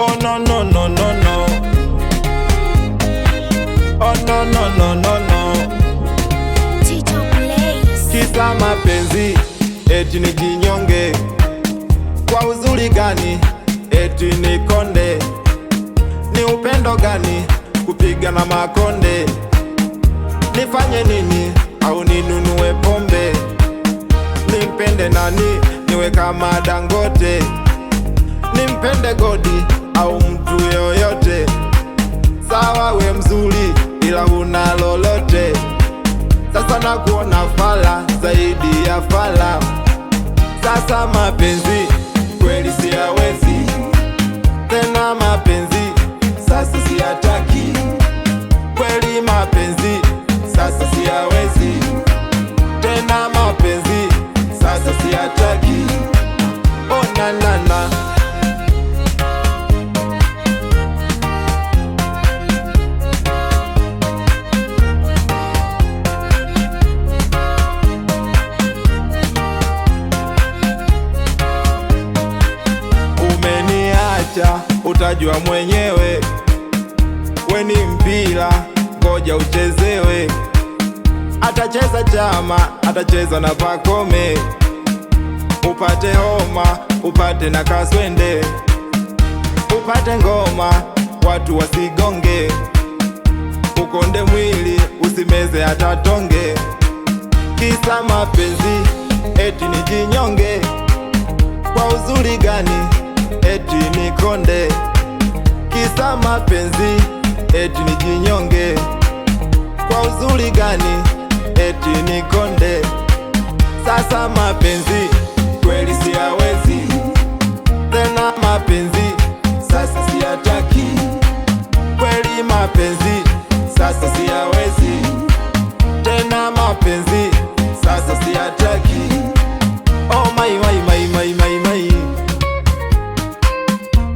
Oh no no no no no. Oh no no no no no. Tito Blaze. Kisa mapenzi eti nijinyonge, kwa uzuri gani eti nikonde? Ni upendo gani kupiga na makonde? Nifanye nini au ninunue pombe? Nimpende nani niwe kama Dangote? Nimpende Godi au mtu yoyote? Sawa we mzuri ila huna lolote. Sasa nakuona fala zaidi ya fala. Sasa mapenzi kweli siyawezi tena, mapenzi sasa siyataki kweli, mapenzi sasa siyawezi tena, mapenzi sasa siyataki. Oh na na na. Utajua mwenyewe, we ni mpira, ngoja uchezewe. Atacheza Chama, atacheza na Pacome, upate homa, upate na kaswende, upate ngoma, watu wasigonge, ukonde mwili, usimeze hata tonge. Kisa mapenzi eti nijinyonge, kwa uzuri gani eti nikonde? Kisa mapenzi eti nijinyonge, kwa uzuri gani eti nikonde? Sasa mapenzi kweli siyawezi tena, mapenzi sasa siyataki kweli, mapenzi sasa siyawezi tena, mapenzi sasa siyataki. Oh my my my my my my.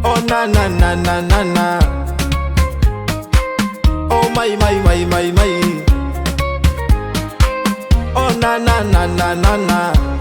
Oh na na na na na na. Oh my my my my my. Oh na na na na na na.